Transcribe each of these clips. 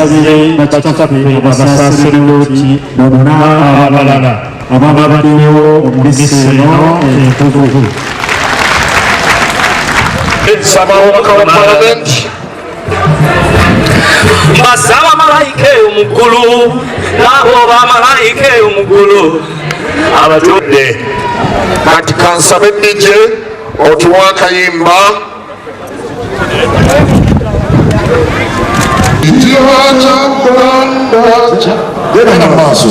twasabire bakitaffe abasaseredoti bonna abalala ababaddeyo mu ddisi eno entukuvu. Ababaka wa Parliament basaba malayika omugulu nabo bamalayika omugulu abatudde kati kansabe DJ otuwa akayimba genda maaso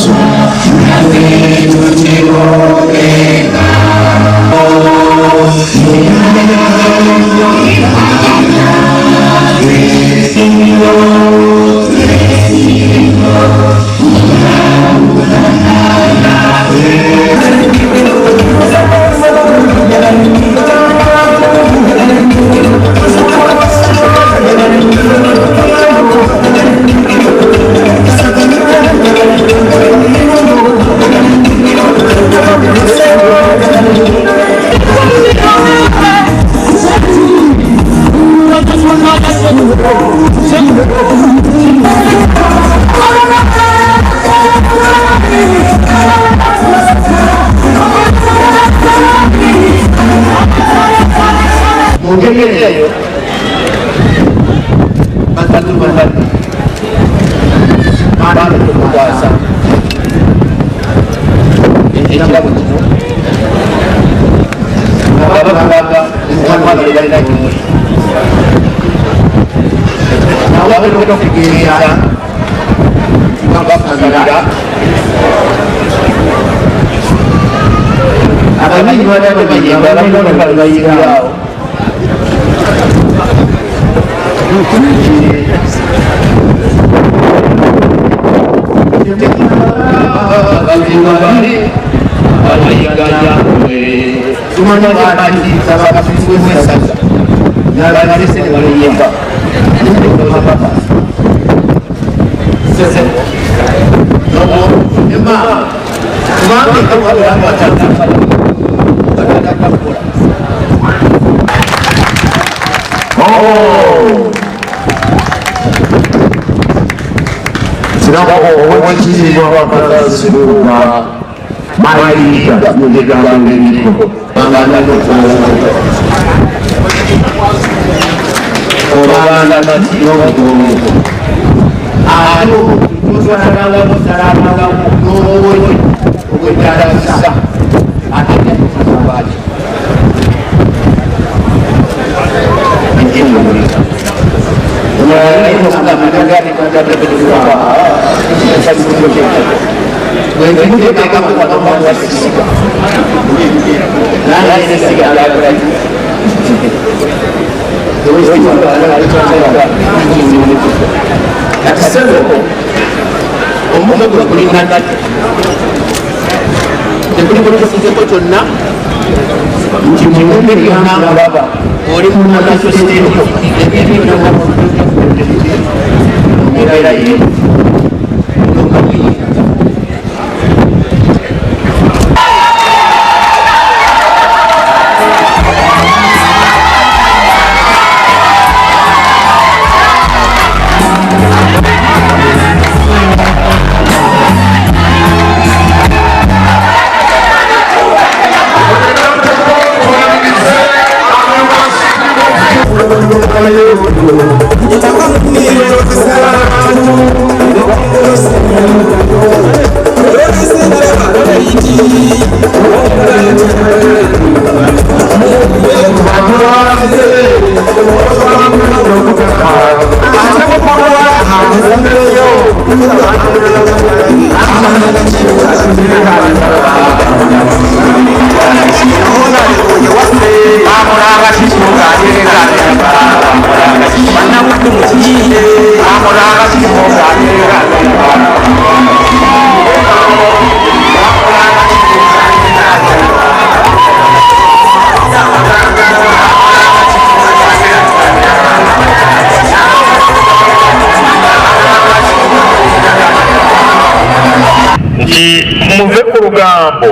muve ku lugambo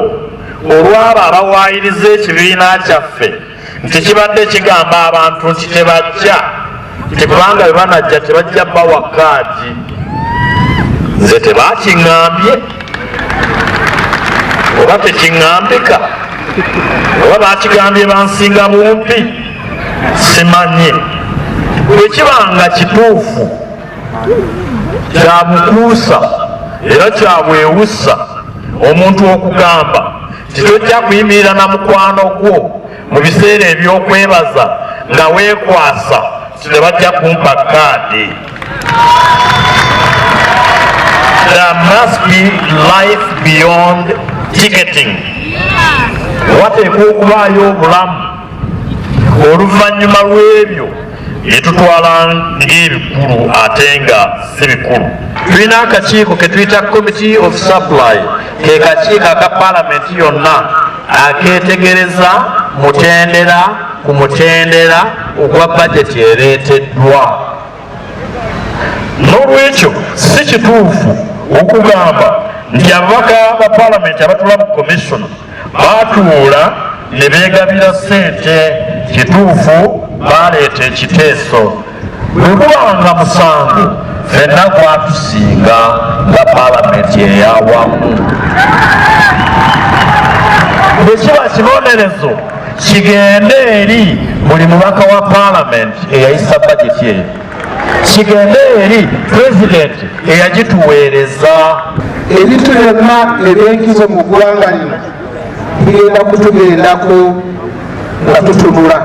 olwabo abawayiriza ekibiina kyaffe nti kibadde kigamba abantu nti tebajja, nti kubanga bwe banajja tebajja bawa kaadi nze tebakiŋŋambye oba tekiŋŋambika oba bakigambye bansinga bumpi simanyi. bwe kibanga kituufu kya bukuusa era kya bwewussa omuntu okugamba titojja kuyimirira na mukwano gwo mu biseera ebyokwebaza nga weekwasa tebajja kumpa kaadi. There must be life beyond ticketing. Wateekwa okubaayo obulamu oluvannyuma lw'ebyo byetutwala ng'ebikulu ate nga si bikulu. Tulina akakiiko ke tuyita Committee of Supply, ke kakiiko aka Paalamenti yonna akeetegereza mutendera ku mutendera ogwa bajeti ereeteddwa. N'olwekyo si kituufu okugamba nti ababaka ba Paalamenti abatula mu Commission baatuula ne beegabira ssente. Kituufu baleeta ekiteeso bwe gubanga musango ffenna gwatusinga nga Paalamenti eyawamu. bwe kiba kibonerezo kigende eri buli mubaka wa Paalamenti eyayisa bajeti eyo, kigende eri pulezidenti eyagituweereza. ebintu byonna ebyenkizo mu ggwanga lino bigenda kutugendako nga tutunula.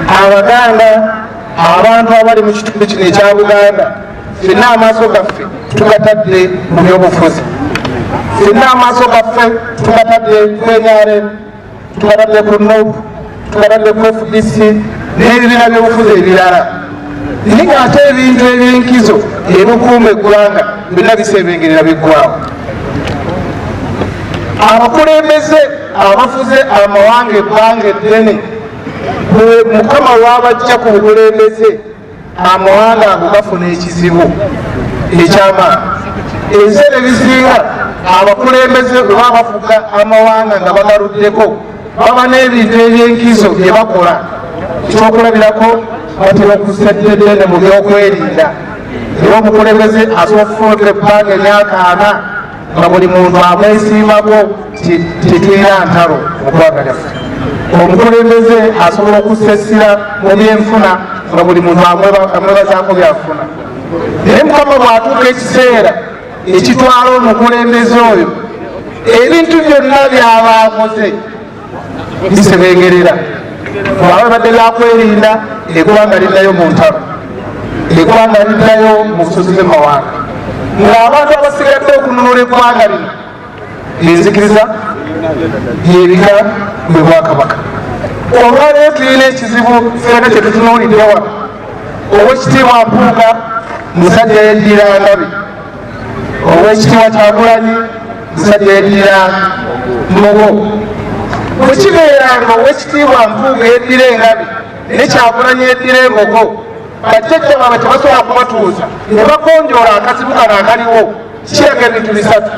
Abaganda, abantu abali mu kitundu kino ekya Buganda, ffenna amaaso gaffe tugatadde mu byobufuzi, ffenna amaaso gaffe tugatadde ku NRM, tugatadde ku NOB, tugatadde ku FDC n'ebibiina by'obufuzi ebirala. Naye ate ebintu ebyenkizo ebikuuma eggwanga byonna bisebengerera biggwawo. Abakulembeze abafuze amawanga ebbanga eddene bwe Mukama wabajja ku bukulembeze amawanga ago gafuna ekizibu ekyamaanyi. Ebiseera ebisinga abakulembeze bwe baba bafuga amawanga nga bagaluddeko baba n'ebintu ebyenkizo bye bakola. Ekyokulabirako batera okussa eddene mu byokwerinda. Era omukulembeze asobola okufunika ebbanga emyaka 4 nga buli muntu amwesiimako tetulina ntalo mu ggwanga lyaffe. Omukulembeze asobola okussa essira mu byenfuna nga buli muntu amwebazaako byafuna. Naye Mukama bw'atuuka ekiseera ekitwala omukulembeze oyo, ebintu byonna by'aba akoze bisebengerera. Bw'aba badde byakwerinda, eggwanga liddayo mu ntalo, eggwanga liddayo mu busozi bw'amawanga. Ng'abantu abasigadde okununula eggwanga lino enzikiriza byebika bwe Bwakabaka. Olwaleero tulina ekizibu ffenna kyetutunuulidde wano. Oweekitiibwa Mpuuga musajja yeddira Ngabi, Oweekitiibwa Kyagulanyi musajja yeddira Mbogo. Bwe kibeera nga Oweekitiibwa Mpuuga yeddira Engabi ne Kyagulanyi yeddira Embogo, bajjajja baabwe tebasobola kubatuuza ne bakonjoola akazibu kano akaliwo, kiraga ebintu bisatu.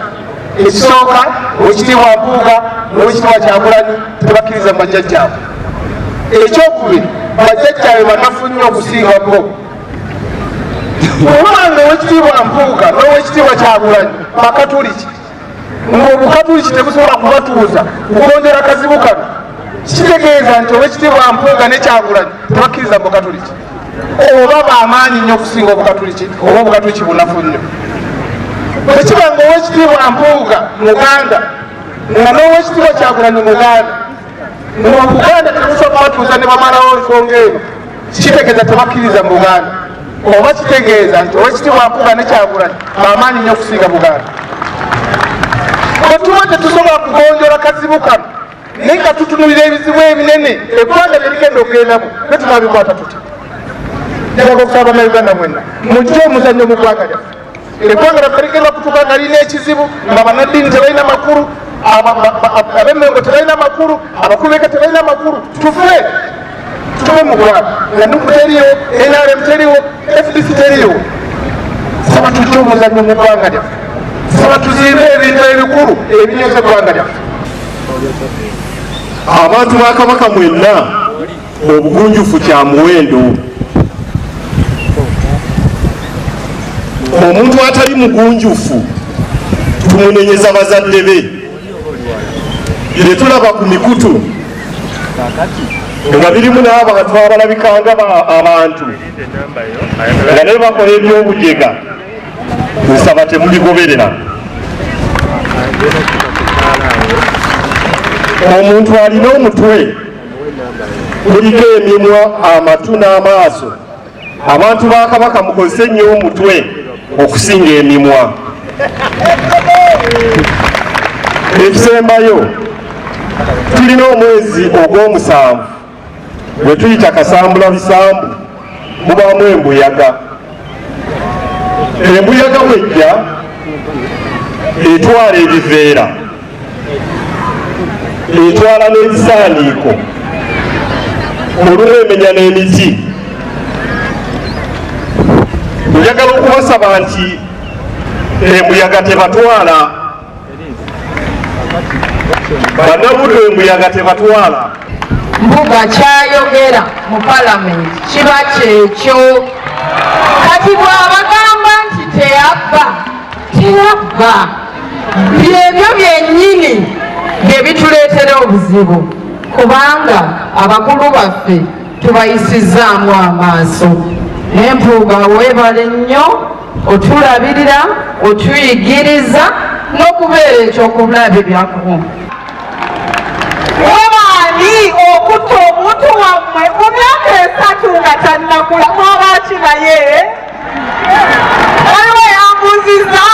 Ekisooka, Oweekitiibwa Mpuuga n'Oweekitiibwa Kyagulanyi tebakkiriza mu bajjajjaabwe. Ekyokubiri, bajjajjaabe banafu nnyo okusinga bo. Kubanga Oweekitiibwa Mpuuga n'Oweekitiibwa Kyagulanyi bakatuliki, ng'obukatuliki tebusobola kubatuuza kugonjoola akazibu kano, kitegeeza nti Oweekitiibwa Mpuuga ne Kyagulanyi tebakkiriza mu bukatuliki, oba bamaanyi nnyo okusinga obukatuliki, oba obukatuliki bunafu nnyo. Bwe kiba nga Oweekitiibwa Mpuuga Muganda nga n'Oweekitiibwa Kyagulanyi Muganda, nga Buganda tebusobola kubatuuza ne bamalawo ensonga eno, kitegeeza tebakkiriza mu Buganda, oba kitegeeza nti Oweekitiibwa Mpuuga ne Kyagulanyi bamaanyi nnyo okusinga Buganda. Bwe tuba tetusobola kugonjoola kazibu kano naye nga tutunulira ebizibu ebinene eggwanga bye ligenda okugendamu, ne tunaabikwata tutya? Njagala okusaba Bannayuganda mwenna mujje omuzannyo mu ggwanga lyaffe. Eggwanga lyaffe ligenda kutuuka nga lirina ekizibu, nga bannaddiini tebalina makulu, ab'Emmengo tebalina makulu, abakulu b'eka tebalina makulu. Tufe tube mu ggwanga nga NUP teriyo, NRM teriyo, FDC teriyo. Saba tujje omuzannyo mu ggwanga lyaffe, saba tuzimbe ebintu ebikulu ebinyweza eggwanga lyaffe. Abantu ba Kabaka mwenna obugunjufu kya muwendo. omuntu atali mugunjufu tumunenyeza bazadde be bye tulaba ku mikutu nga birimu n'abantu abalabikanga abantu nga ne bakola ebyobujega nsaba temubigoberera. Omuntu alina omutwe kuliko emimwa, amatu n'amaaso. Abantu ba Kabaka mukozese nnyo omutwe okusinga emimwa. Ekisembayo, tulina omwezi ogw'omusanvu gwe tuyita kasambula bisambu, mubaamu embuyaga. Embuyaga bwejja etwala ebiveera, etwala n'ebisaaniiko, olumu emenya n'emiti. Njagala okubasaba nti embuyaga tebatwala, bannabuddu embuyaga tebatwala. Mbuga kyayogera mu palamenti kiba kyekyo. Kati bw'abagamba nti teyabba, byebyo byennyini bye bituleetera obuzibu, kubanga abakulu baffe tubayisizaamu amaaso. Empuuga weebale nnyo otulabirira, otuyigiriza n'okubeera ekyokubulabe byakubu. Webaani okutta omuntu wammwe mu myaka 3 nga tannakula mwabaki naye waliwo yambuuziza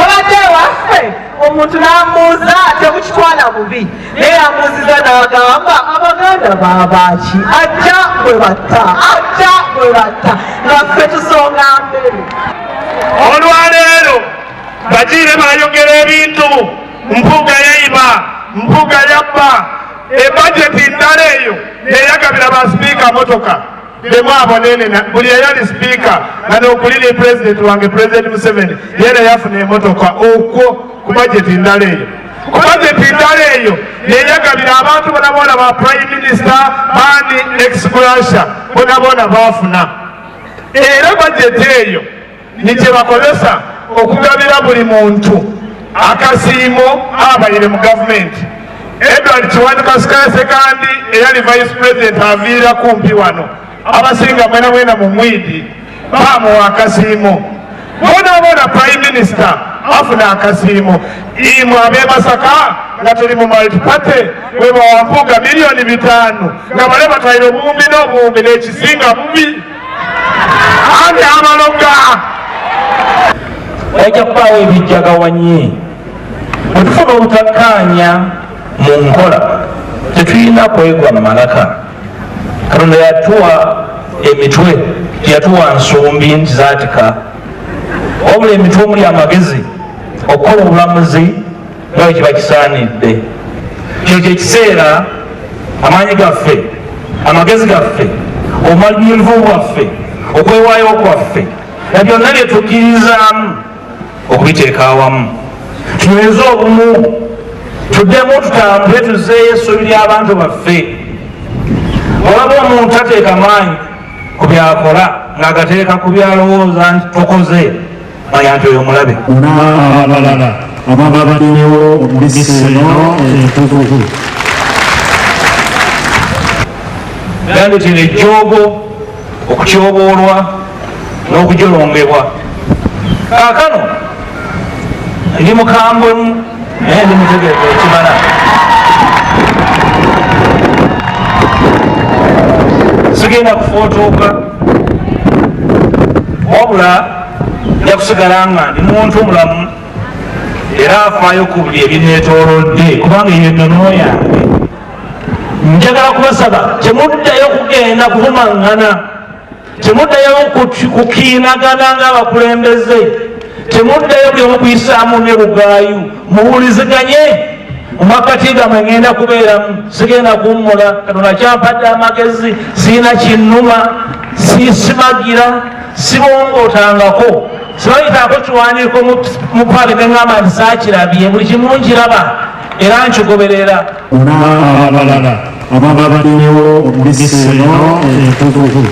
abadde waffe omuntu n'amuuza temukitwala bubi naye yambuuziza n'agamba abaganda baabaki ajja bwe batta ngaffe tusonga mbere. Olwaleero bagiire bayogera ebintu mpuuga yayiba, mpuuga yabba, ebajeti ndala eyo neyagabira basipiika motoka bemwabonene buli eyali sipiika nga nokulira pulezidenti wange pulezidenti Museveni yera yafuna emotoka okwo ku bajeti ndala eyo. Ku bajeti ndala eyo neyagabira abantu bonabona ba prime minister bani ex-gracia bonabona bafuna. Era bajeti eyo nikye bakozesa okugabira buli muntu akasiimo abayire mu gavumenti. Edward Kiwanuka Sikaase kandi eyali vice president aviira kumpi wano, abasinga mwena mu mwidi bamuwa akasiimo. Bonabona prime minister afuna akasiimo. Imwe ab'e Masaka nga tuli mu multiparty bwe bawampuga $5 nga bale batayire obuwumbi n'obuwumbi n'ekisinga bubi. Andi amaloga wajja kubaawo ebijjagawanyi. Bwe tufuna obutakkaanya mu nkola tetulina kwegwa mu malaka. Katonda yatuwa emitwe, teyatuwa nsumbi nti zaatika. Wabula emitwe omuli amagezi okukola obulamuzi nga kiba kisaanidde. Kyo kyekiseera amaanyi gaffe, amagezi gaffe, obumalirivu bwaffe, okwewaayo kwaffe na byonna bye tukkirizaamu okubiteeka awamu. Tunyweze obumu, tuddemu tutambule tuzeeyo essuubi ly'abantu baffe. Olaba omuntu ateeka maanyi ku byakola ng'agateeka ku byalowooza nti tokoze, manya nti oyo mulabe. Abalala ababa baliwo omubisi eno entukuvu. Gandetera ejjoogo okutyoboolwa n'okujolongebwa. Kaakano ndi mukambwemu naye ndi mutegeevu ekimala. Sigenda kufootooka wabula nja kusigala nga ndi muntu mulamu era afaayo ku buli ebineetoolodde kubanga eyo ennono yange. Njagala kubasaba temuddayo kugenda kuvumaŋŋana, temuddayo kukiinagana ng'abakulembeze, temuddayo buli omu kuyisaamu ne lugaayu. Muwuliziganye mu makkati gammwe ngenda kubeeramu, sigenda kuwummula. Katonda kyampadde amagezi, siina kinnuma, simagira, sibongootangako, sibayitaako kiwandiiko mu paali neŋŋamba nti saakirabye, buli kimu nkiraba era nkigoberera. Abalala ababa baliwo omubisi eno entukuvu.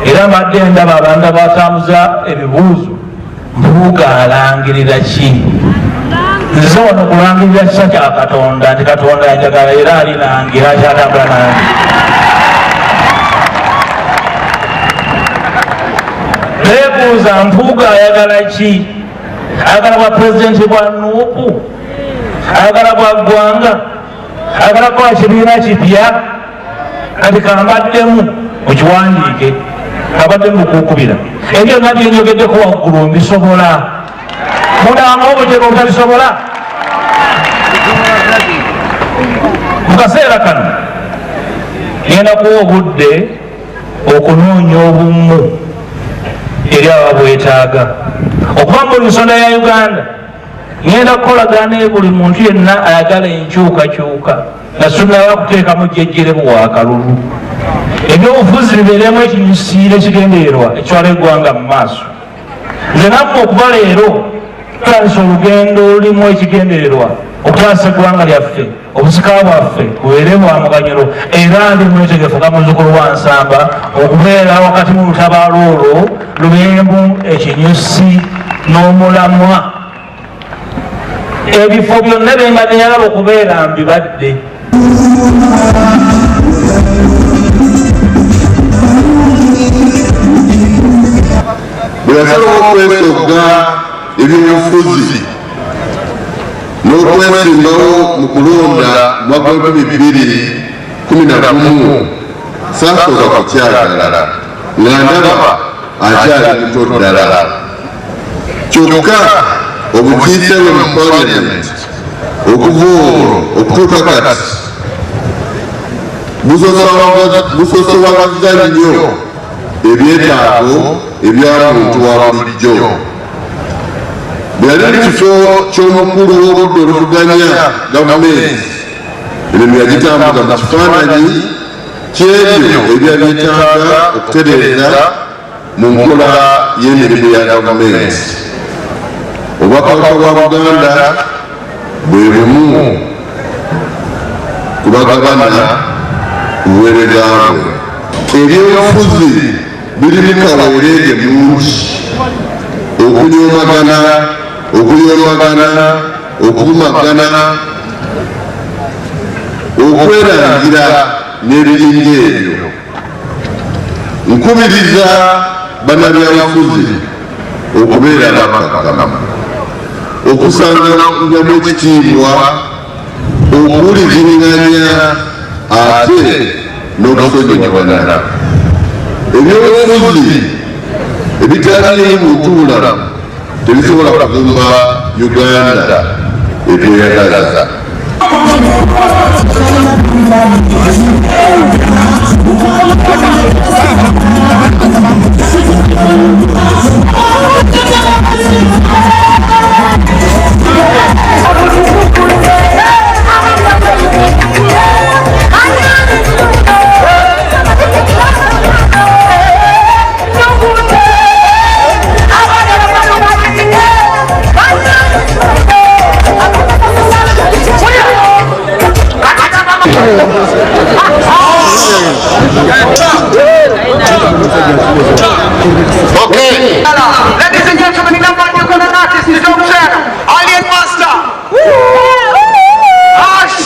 era mbadde ndaba abantu abatambuza ebibuuzo mpuuga alangirira ki nze wano kulangirira kisa kya Katonda nti Katonda yajagala era alinangira akyatambula nange beebuuza mpuuga ayagala ki ayagala bwa pulezidenti bwa Nuupu ayagala bwa ggwanga ayagala kwa kibiina kipya kati kambaddemu mukiwandiike kabadde mukukubira ebyo nga byenyogeddeko waggulu mbisobola munanga obutego obutabisobola mu kaseera kano ngenda kuwa obudde okunoonya obumu eri ababwetaaga okuba mu nsonda ya Uganda ngenda kukolagana buli muntu yenna ayagala enkyukakyuka nga sunnayo akuteekamu jjejjeremu wakalulu ebyobufuzi bibeeremu ekinyusiire ekigendererwa ekitwala eggwanga mu maaso nze nammwe okuba leero tutandisa olugendo lulimu ekigendererwa okutaasa eggwanga lyaffe obusika bwaffe bubeere bwa muganyulo era ndi mwetegefu ga muzzukulu wa Nsamba okubeera wakati mu lutabaalo olwo lubeemu ekinyusi n'omulamwa ebifo byonna byenga neyalaba okubeera mbibadde bweyasalawo okwesogga ebyobufuzi n'okwesimbawo mu kulonda mu mwaka wa 2011 saasooka kukyagala nga ndaba akyali muto ddala kyokka obukiise bwe mu paliamenti okuva olwo okutuuka kati busosowagazza nnyo ebyetaago ebya muntu wa bulijjo bwe yali mu kifo ky'omukulu w'obudde oluvuganya gavumenti emirimu yagitambuza mu kifaananyi ky'ebyo ebya byetaaga okutereeza mu nkola y'emirimu ya gavumenti obwakabaka bwa Buganda bwe bumu ku bagabana buweereza bwe ebyobufuzi biri mu kaweereege mungi okunyomagana okuyombagana okumagana okwerangira n'ebiringa ebyo nkubiriza bannabyabufuzi okubeera bakkakkamu okusangamu ekitiibwa okuwulizinganya ate n'okusonyiwagana ebyobufuzi ebitaliimu mutuulamu tebisobola kuzimba Uganda ebyeyagalaza Okay. Ladies and gentlemen, the number one Ugandan artist is Dom Channel, Alien Master. Hush.